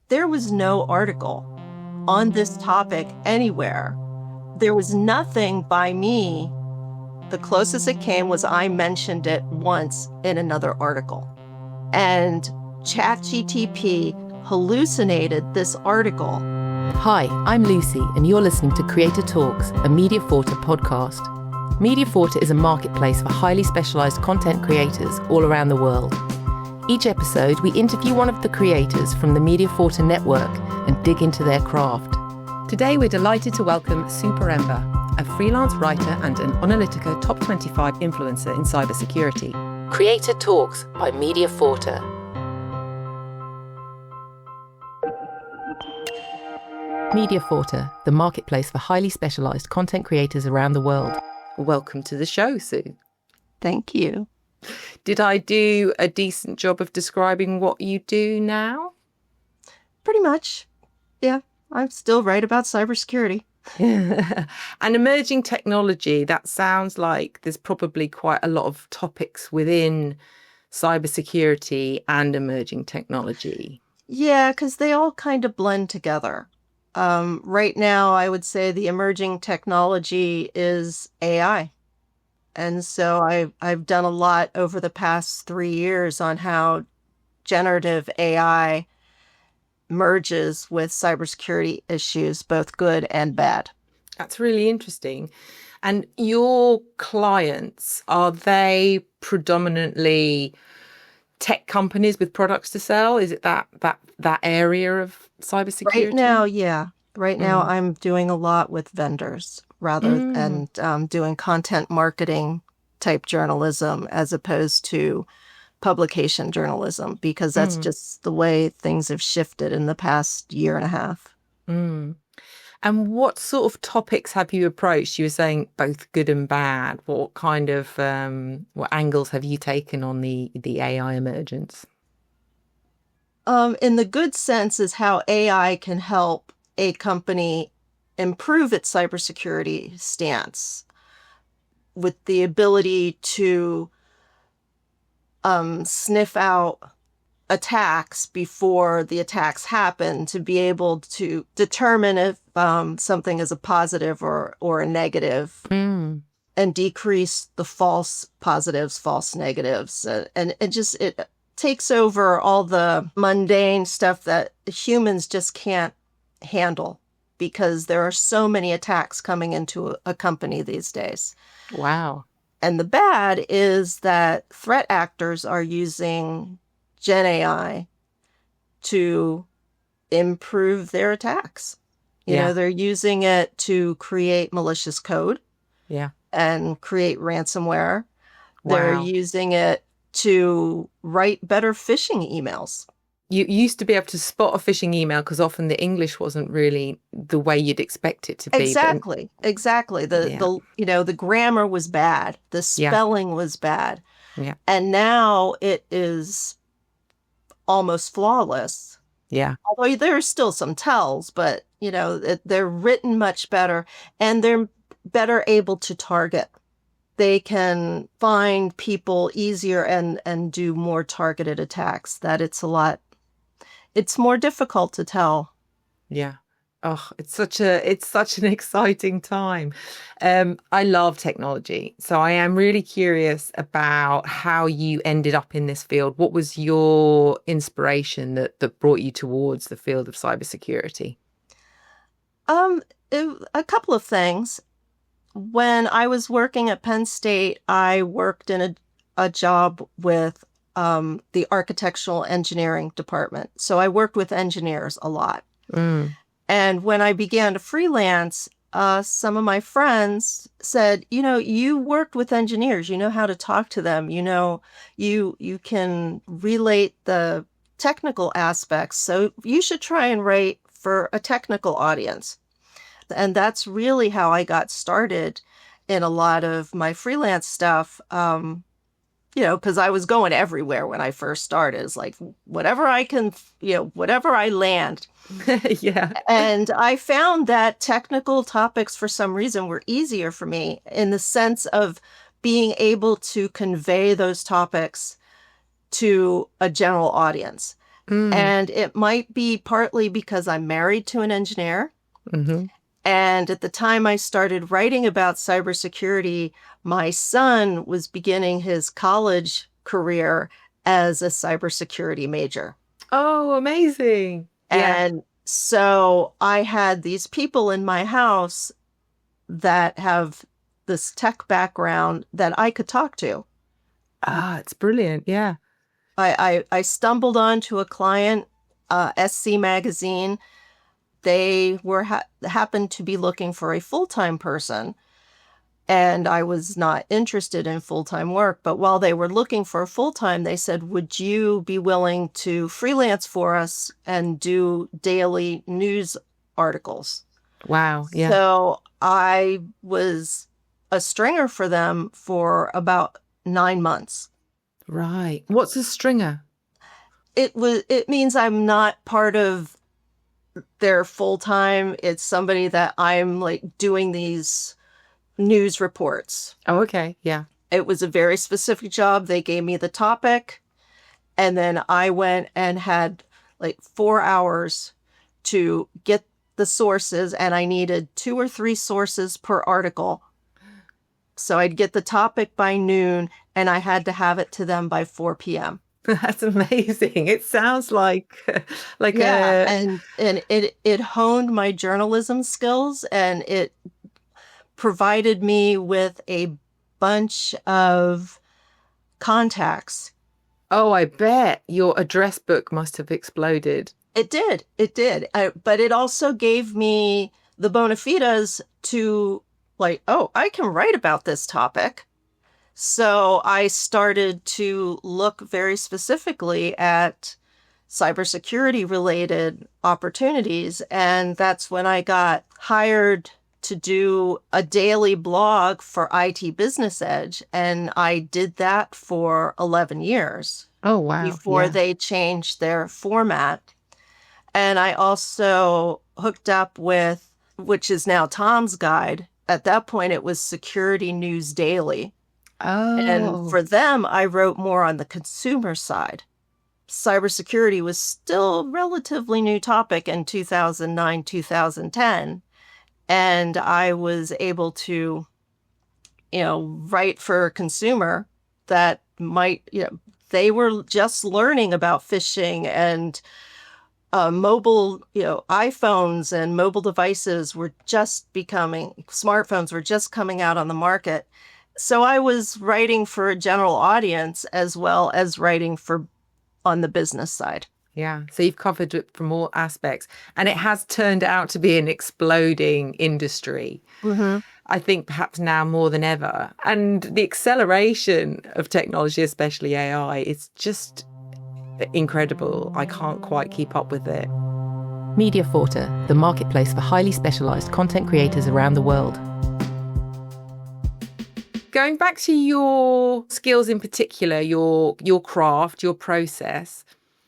There was no article on this topic anywhere. There was nothing by me. The closest it came was I mentioned it once in another article. And ChatGPT hallucinated this article. Hi, I'm Lucy, and you're listening to Creator Talks, a Mediaforta podcast. Mediaforta is a marketplace for highly specialised content creators all around the world. Each episode, we interview one of the creators from the Mediaforta network and dig into their craft. Today, we're delighted to welcome Super Ember, a freelance writer and an Analytica Top 25 influencer in cybersecurity. Creator Talks by Mediaforta. Mediaforta, the marketplace for highly specialised content creators around the world. Welcome to the show, Sue. Thank you. Did I do a decent job of describing what you do now? Pretty much. Yeah, I'm still right about cybersecurity. And emerging technology, that sounds like there's probably quite a lot of topics within cybersecurity and emerging technology. Yeah, because they all kind of blend together. Right now, I would say the emerging technology is AI. And so I've done a lot over the past 3 years on how generative AI merges with cybersecurity issues, both good and bad. That's really interesting. And your clients, are they predominantly tech companies with products to sell? Is it that area of cybersecurity? Right now, yeah. Right now, I'm doing a lot with vendors and doing content marketing type journalism as opposed to publication journalism, because that's just the way things have shifted in the past year and a half. And what sort of topics have you approached? You were saying both good and bad. What kind of what angles have you taken on the AI emergence? In the good sense is how AI can help a company improve its cybersecurity stance with the ability to sniff out attacks before the attacks happen, to be able to determine if something is a positive or a negative, and decrease the false positives, false negatives. And it takes over all the mundane stuff that humans just can't handle, because there are so many attacks coming into a company these days. Wow. And the bad is that threat actors are using Gen AI to improve their attacks. You know, they're using it to create malicious code and create ransomware. Wow. They're using it to write better phishing emails. You used to be able to spot a phishing email because often the English wasn't really the way you'd expect it to be. Exactly. The grammar was bad. The spelling was bad. Yeah. And now it is almost flawless. Yeah. Although there are still some tells, but they're written much better, and they're better able to target. They can find people easier and do more targeted attacks. It's more difficult to tell. Yeah. Oh, it's such an exciting time. I love technology. So I am really curious about how you ended up in this field. What was your inspiration that brought you towards the field of cybersecurity? A couple of things. When I was working at Penn State, I worked in a job with the architectural engineering department. So I worked with engineers a lot. And when I began to freelance, some of my friends said, you worked with engineers, you know how to talk to them, you can relate the technical aspects. So you should try and write for a technical audience. And that's really how I got started in a lot of my freelance stuff. Because I was going everywhere when I first started. It's like, whatever I can, whatever I land. Yeah. And I found that technical topics, for some reason, were easier for me in the sense of being able to convey those topics to a general audience. Mm. And it might be partly because I'm married to an engineer. Mm-hmm. And at the time I started writing about cybersecurity, my son was beginning his college career as a cybersecurity major. Oh, amazing. Yeah. And so I had these people in my house that have this tech background that I could talk to. Ah, it's brilliant. Yeah. I stumbled onto a client, SC Magazine. They were happened to be looking for a full-time person, and I was not interested in full-time work. But while they were looking for a full-time, they said, "Would you be willing to freelance for us and do daily news articles?" Wow. Yeah. So I was a stringer for them for about 9 months. Right. What's a stringer? It means I'm not part of their full time. It's somebody that I'm like doing these news reports. Oh, okay. Yeah. It was a very specific job. They gave me the topic, and then I went and had like 4 hours to get the sources, and I needed 2 or 3 sources per article. So I'd get the topic by noon, and I had to have it to them by 4 p.m. That's amazing. It sounds like Yeah, a and it honed my journalism skills, and it provided me with a bunch of contacts. oh, I bet your address book must have exploded. It did. But it also gave me the bona fides to like, oh, I can write about this topic. So I started to look very specifically at cybersecurity related opportunities. And that's when I got hired to do a daily blog for IT Business Edge. And I did that for 11 years Oh, wow. before Yeah. they changed their format. And I also hooked up with, which is now Tom's Guide. At that point, it was Security News Daily. And Oh. for them, I wrote more on the consumer side. Cybersecurity was still a relatively new topic in 2009, 2010. And I was able to, write for a consumer that might, they were just learning about phishing and mobile, iPhones and mobile devices were just smartphones were just coming out on the market. So I was writing for a general audience as well as writing on the business side. Yeah. So you've covered it from all aspects, and it has turned out to be an exploding industry. Mm-hmm. I think perhaps now more than ever. And the acceleration of technology, especially AI, is just incredible. I can't quite keep up with it. Mediaforta, the marketplace for highly specialised content creators around the world. Going back to your skills in particular, your craft, your process,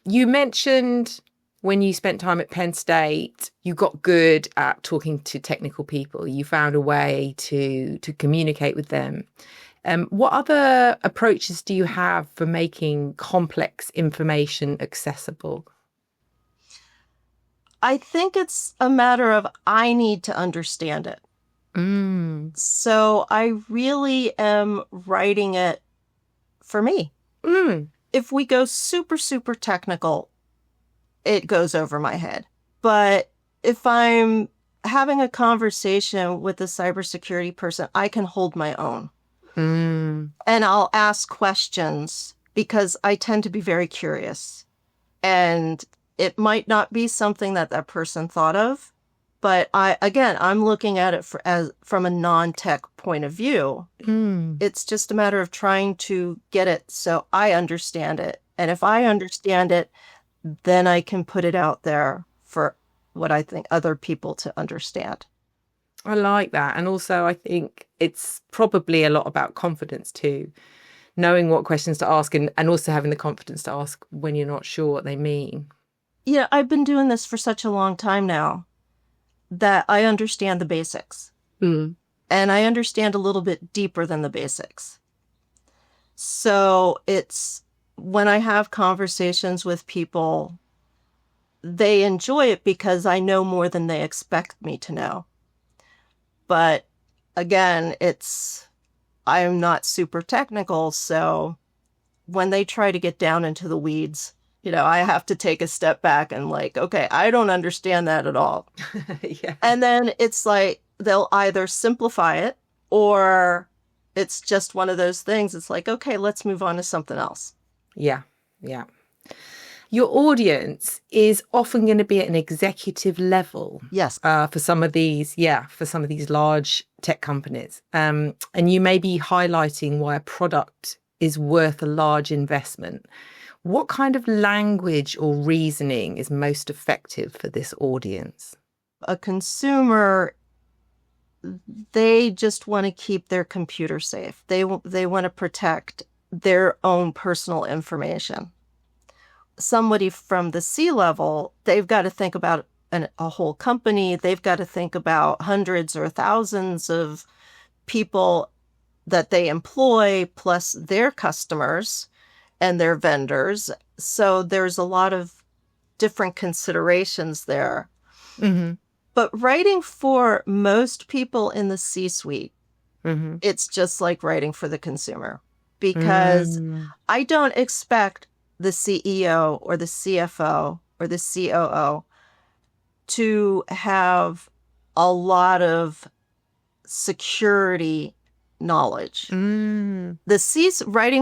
you mentioned when you spent time at Penn State, you got good at talking to technical people. You found a way to communicate with them. What other approaches do you have for making complex information accessible? I think it's a matter of I need to understand it. Mm. So I really am writing it for me. Mm. If we go super, super technical, it goes over my head. But if I'm having a conversation with a cybersecurity person, I can hold my own. Mm. And I'll ask questions because I tend to be very curious. And it might not be something that person thought of. But I'm looking at it from a non-tech point of view. Mm. It's just a matter of trying to get it so I understand it. And if I understand it, then I can put it out there for what I think other people to understand. I like that. And also, I think it's probably a lot about confidence too, knowing what questions to ask and also having the confidence to ask when you're not sure what they mean. Yeah, I've been doing this for such a long time now that I understand the basics. Mm. And I understand a little bit deeper than the basics. So it's when I have conversations with people they enjoy it because I know more than they expect me to know. But again, I am not super technical, so when they try to get down into the weeds, I have to take a step back and like, okay, I don't understand that at all. Yeah. And then it's like they'll either simplify it or it's just one of those things. It's like, okay, let's move on to something else. Yeah. Yeah. Your audience is often going to be at an executive level. Yes. For some of these large tech companies. And you may be highlighting why a product is worth a large investment. What kind of language or reasoning is most effective for this audience? A consumer, they just want to keep their computer safe. They want to protect their own personal information. Somebody from the C-level, they've got to think about a whole company. They've got to think about hundreds or thousands of people that they employ, plus their customers and their vendors. So there's a lot of different considerations there. Mm-hmm. But writing for most people in the C-suite, Mm-hmm. it's just like writing for the consumer, because I don't expect the CEO or the CFO or the COO to have a lot of security knowledge. Writing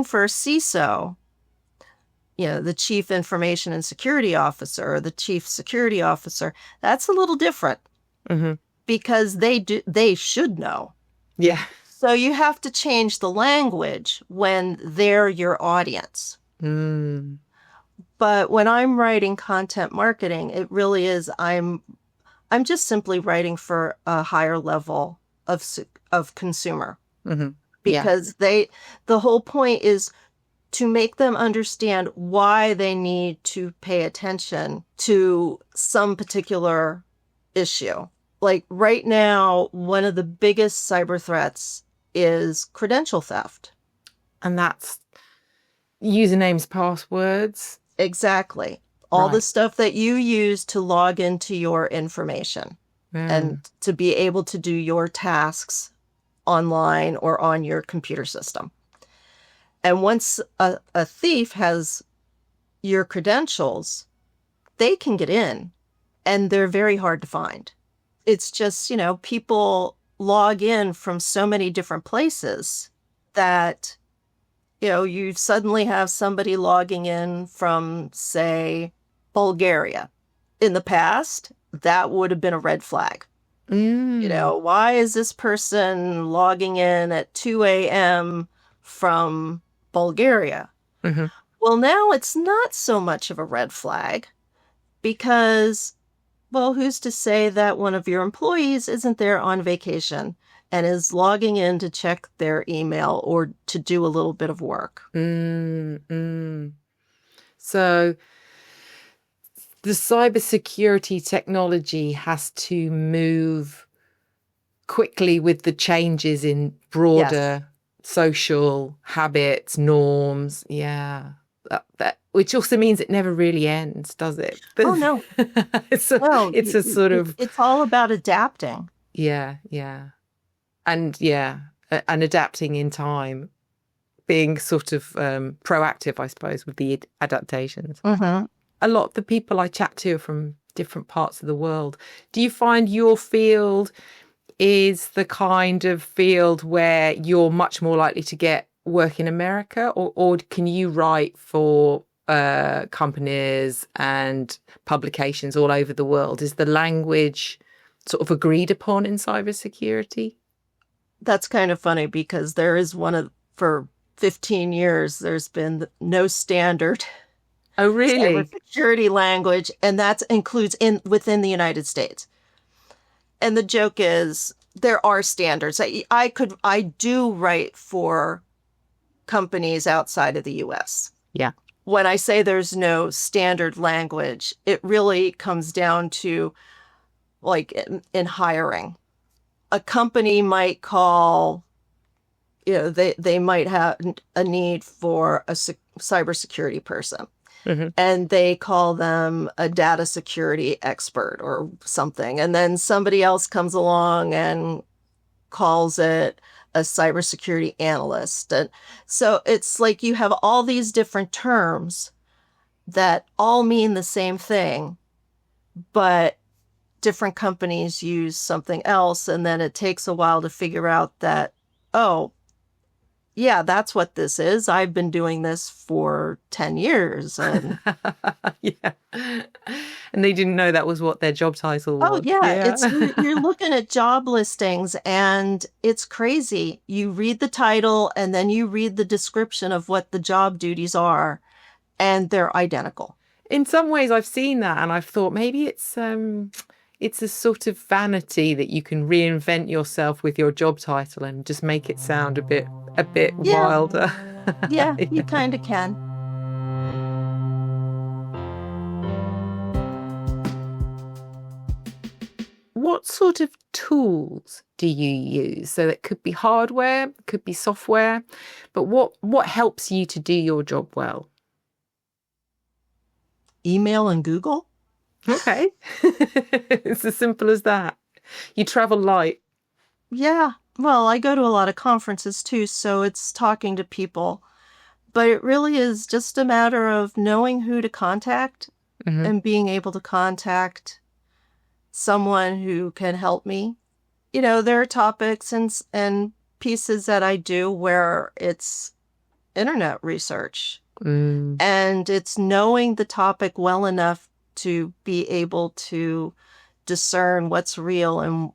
for a CISO, the Chief Information and Security Officer or the Chief Security Officer, that's a little different because they should know. Yeah. So you have to change the language when they're your audience. But when I'm writing content marketing, it really is, I'm just simply writing for a higher level of consumer. Because the whole point is to make them understand why they need to pay attention to some particular issue. Like right now, one of the biggest cyber threats is credential theft. And that's usernames, passwords. Exactly. All the stuff that you use to log into your information and to be able to do your tasks online or on your computer system. And once a thief has your credentials, they can get in and they're very hard to find. It's just, people log in from so many different places that, you suddenly have somebody logging in from, say, Bulgaria. In the past, that would have been a red flag. Why is this person logging in at 2 a.m. from Bulgaria? Well, now it's not so much of a red flag because, well, who's to say that one of your employees isn't there on vacation and is logging in to check their email or to do a little bit of work? So the cybersecurity technology has to move quickly with the changes in broader social habits, norms. Yeah. That which also means it never really ends, does it? Oh, no. It's a sort of... It's all about adapting. Yeah. And adapting in time, being sort of proactive, I suppose, with the adaptations. A lot of the people I chat to are from different parts of the world. Do you find your field is the kind of field where you're much more likely to get work in America, or can you write for companies and publications all over the world? Is the language sort of agreed upon in cybersecurity? That's kind of funny because there is for 15 years, there's been no standard. Oh, really? Cybersecurity language, and that includes within the United States. And the joke is there are standards. I do write for companies outside of the US. Yeah. When I say there's no standard language, it really comes down to like in hiring. A company might call, they might have a need for a cybersecurity person. and they call them a data security expert or something. And then somebody else comes along and calls it a cybersecurity analyst. And so it's like you have all these different terms that all mean the same thing, but different companies use something else. And then it takes a while to figure out that, oh, yeah, that's what this is. I've been doing this for 10 years. And yeah. And they didn't know that was what their job title was. oh, yeah. It's you're looking at job listings and it's crazy. You read the title and then you read the description of what the job duties are, and they're identical. In some ways, I've seen that and I've thought maybe it's a sort of vanity that you can reinvent yourself with your job title and just make it sound a bit wilder. Yeah, you kind of can. What sort of tools do you use? So it could be hardware, could be software, but what helps you to do your job well? Email and Google. Okay. It's as simple as that. You travel light. Yeah. Well, I go to a lot of conferences too, so it's talking to people. But it really is just a matter of knowing who to contact and being able to contact someone who can help me. You know, there are topics and pieces that I do where it's internet research. And it's knowing the topic well enough to be able to discern what's real and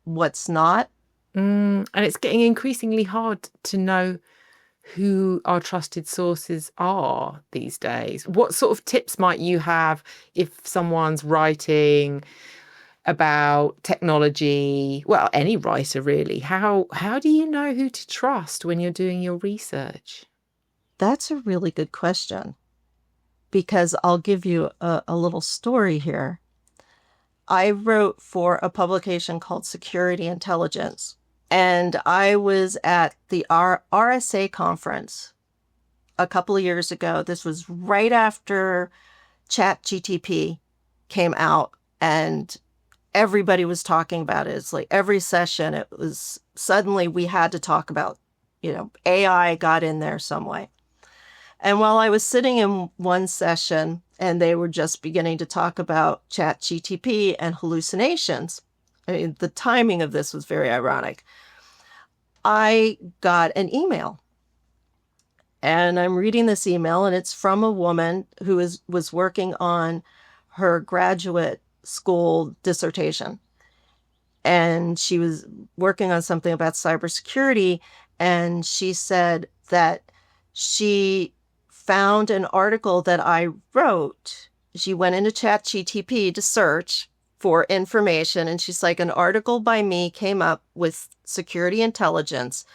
what's not. And it's getting increasingly hard to know who our trusted sources are these days. What sort of tips might you have if someone's writing about technology? Well, any writer really. How do you know who to trust when you're doing your research? That's a really good question, because I'll give you a little story here. I wrote for a publication called Security Intelligence, and I was at the RSA conference a couple of years ago. This was right after ChatGTP came out, and everybody was talking about it. It's like every session, it was suddenly we had to talk about, AI got in there some way. And while I was sitting in one session and they were just beginning to talk about ChatGTP and hallucinations, I mean, the timing of this was very ironic. I got an email. And I'm reading this email, and it's from a woman who was working on her graduate school dissertation. And she was working on something about cybersecurity. And she said that she found an article that I wrote. She went into ChatGTP to search for information, and she's like, an article by me came up with security intelligence,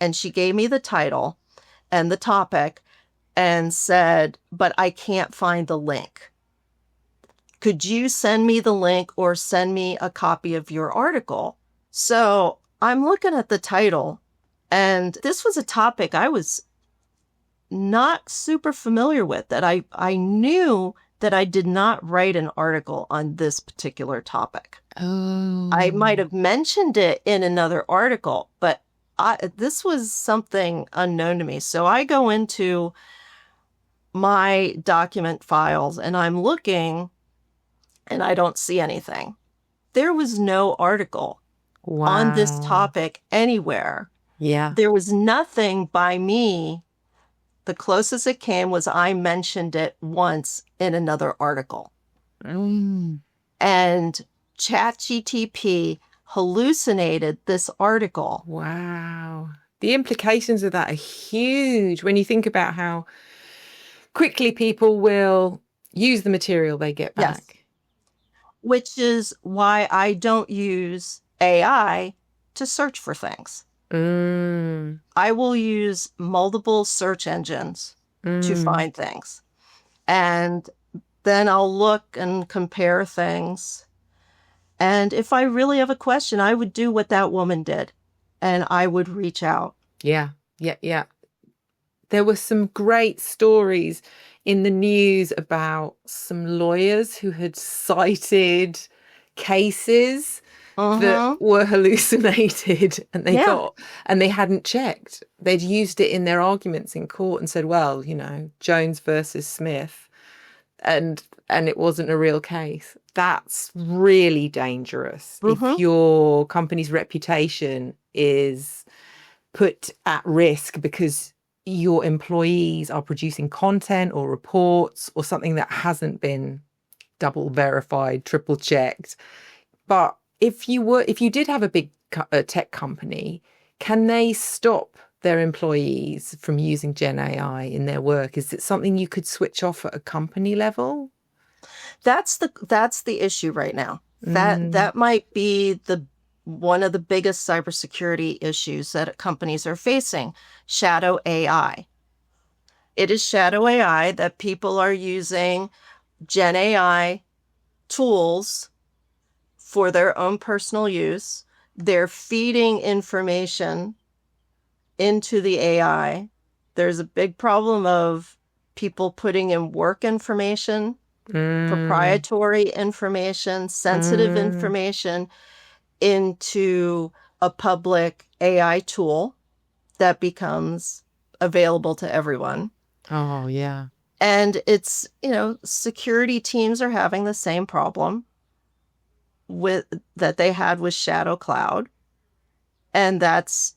and she gave me the title and the topic and said, but I can't find the link. Could you send me the link or send me a copy of your article? So I'm looking at the title, and this was a topic I was not super familiar with, that I knew that I did not write an article on this particular topic. Oh. I might have mentioned it in another article, but this was something unknown to me. So I go into my document files and I'm looking and I don't see anything. There was no article on this topic anywhere. Yeah. There was nothing by me. The closest it came was I mentioned it once in another article. And ChatGTP hallucinated this article. Wow. The implications of that are huge when you think about how quickly people will use the material they get back. Yes. Which is why I don't use AI to search for things. I will use multiple search engines to find things. And then I'll look and compare things. And if I really have a question, I would do what that woman did. And I would reach out. Yeah. There were some great stories in the news about some lawyers who had cited cases that Mm-hmm. were hallucinated Yeah. and they hadn't checked. They'd used it in their arguments in court and said, well, Jones versus Smith, and it wasn't a real case. That's really dangerous if Mm-hmm. your company's reputation is put at risk because your employees are producing content or reports or something that hasn't been double verified, triple checked. But if you did have a big tech company, can they stop their employees from using Gen AI in their work? Is it something you could switch off at a company level? That's the issue right now. Mm. That might be the one of the biggest cybersecurity issues that companies are facing, shadow AI. It is shadow AI that people are using Gen AI tools for their own personal use. They're feeding information into the AI. There's a big problem of people putting in work information, Mm. proprietary information, sensitive Mm. information into a public AI tool that becomes available to everyone. Oh, yeah. And security teams are having the same problem with that they had with Shadow Cloud. And that's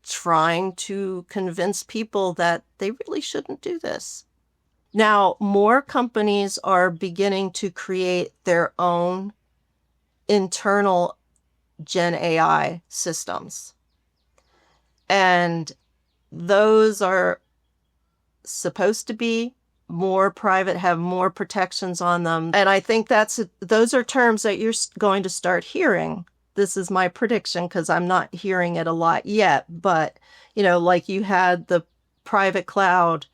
trying to convince people that they really shouldn't do this. Now, more companies are beginning to create their own internal Gen AI systems. And those are supposed to be more private, have more protections on them. And I think those are terms that you're going to start hearing. This is my prediction because I'm not hearing it a lot yet. But, like you had the private cloud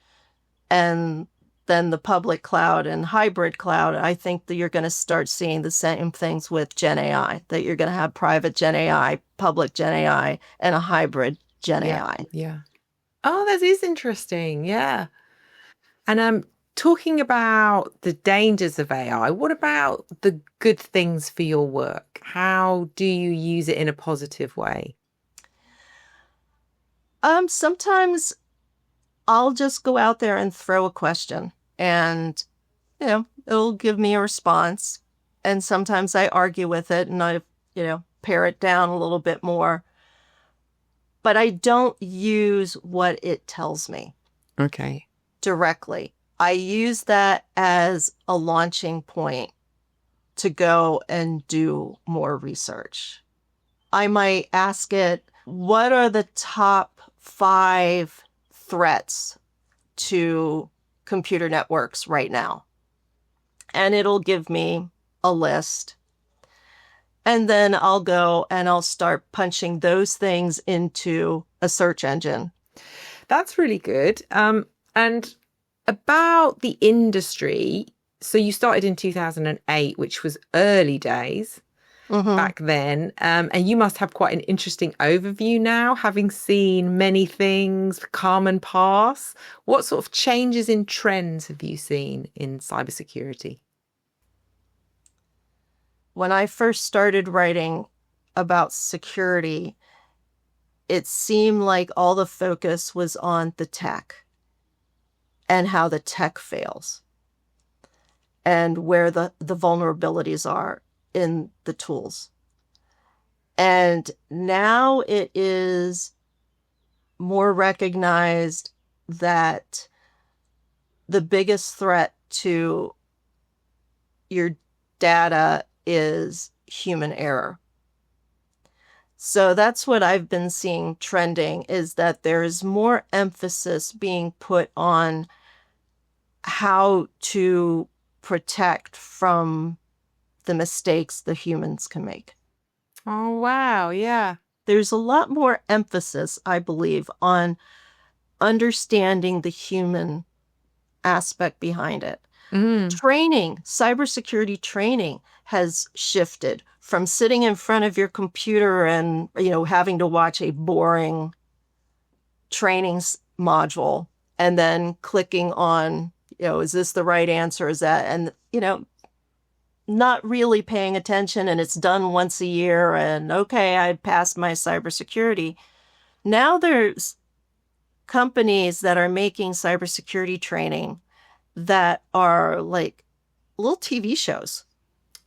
and then the public cloud and hybrid cloud. I think that you're going to start seeing the same things with Gen AI, that you're going to have private Gen AI, public Gen AI, and a hybrid Gen Yeah. AI. Yeah. Oh, that is interesting. Yeah. And talking about the dangers of AI, what about the good things for your work? How do you use it in a positive way? Sometimes I'll just go out there and throw a question and, it'll give me a response. And sometimes I argue with it and I, pare it down a little bit more. But I don't use what it tells me Okay. directly. I use that as a launching point to go and do more research. I might ask it, what are the top 5 threats to computer networks right now? And it'll give me a list. And then I'll go and I'll start punching those things into a search engine. That's really good. And about the industry, so you started in 2008, which was early days Mm-hmm. back then. And you must have quite an interesting overview now, having seen many things come and pass. What sort of changes in trends have you seen in cybersecurity? When I first started writing about security, it seemed like all the focus was on the tech and how the tech fails and where the vulnerabilities are in the tools. And now it is more recognized that the biggest threat to your data is human error. So that's what I've been seeing trending, is that there is more emphasis being put on how to protect from the mistakes the humans can make. Oh, wow. Yeah. There's a lot more emphasis, I believe, on understanding the human aspect behind it. Mm. Cybersecurity training has shifted from sitting in front of your computer and, having to watch a boring training module and then clicking on, is this the right answer? Is that, and, not really paying attention, and it's done once a year, and okay, I passed my cybersecurity. Now there's companies that are making cybersecurity training that are like little TV shows.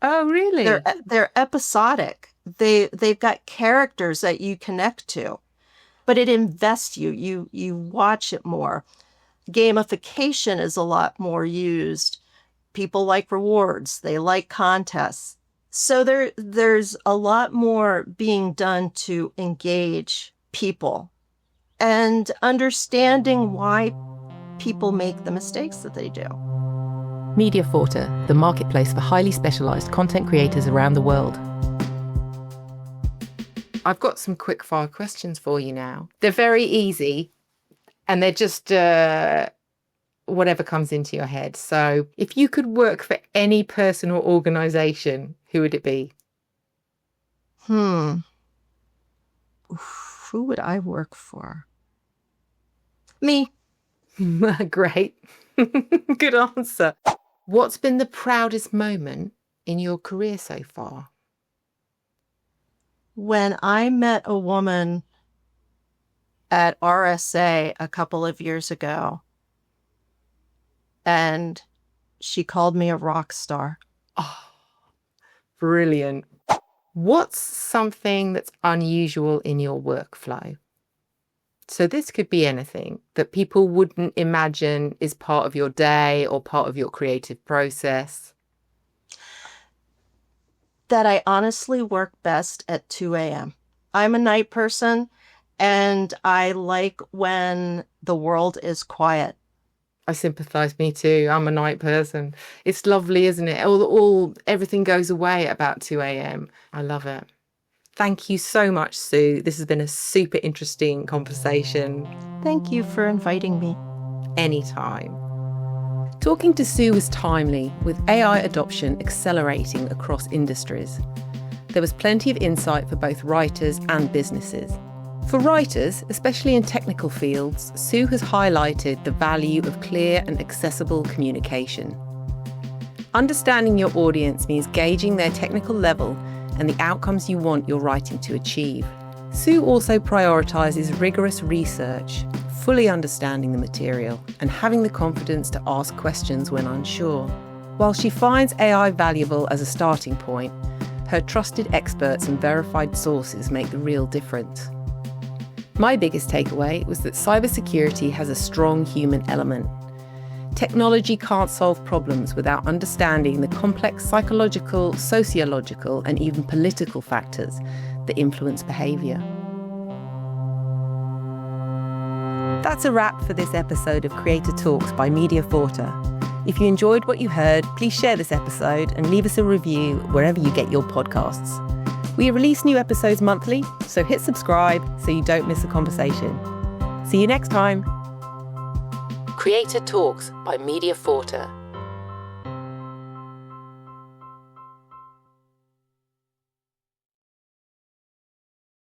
Oh, really? They're episodic. They've got characters that you connect to, but it invests you. You watch it more. Gamification is a lot more used. People like rewards. They like contests. So there's a lot more being done to engage people and understanding why people make the mistakes that they do. Mediaforta, the marketplace for highly specialised content creators around the world. I've got some quick fire questions for you now. They're very easy and they're just whatever comes into your head. So if you could work for any person or organisation, who would it be? Who would I work for? Me. Great. Good answer. What's been the proudest moment in your career so far? When I met a woman at RSA a couple of years ago, and she called me a rock star. Oh, brilliant. What's something that's unusual in your workflow? So this could be anything that people wouldn't imagine is part of your day or part of your creative process. That I honestly work best at 2 a.m. I'm a night person, and I like when the world is quiet. I sympathise, me too. I'm a night person. It's lovely, isn't it? Everything goes away at about 2 a.m. I love it. Thank you so much, Sue. This has been a super interesting conversation. Thank you for inviting me. Anytime. Talking to Sue was timely, with AI adoption accelerating across industries. There was plenty of insight for both writers and businesses. For writers, especially in technical fields, Sue has highlighted the value of clear and accessible communication. Understanding your audience means gauging their technical level and the outcomes you want your writing to achieve. Sue also prioritises rigorous research, fully understanding the material, and having the confidence to ask questions when unsure. While she finds AI valuable as a starting point, her trusted experts and verified sources make the real difference. My biggest takeaway was that cybersecurity has a strong human element. Technology can't solve problems without understanding the complex psychological, sociological, and even political factors that influence behaviour. That's a wrap for this episode of Creator Talks by Mediaforta. If you enjoyed what you heard, please share this episode and leave us a review wherever you get your podcasts. We release new episodes monthly, so hit subscribe so you don't miss a conversation. See you next time. Creator Talks by Mediaforta.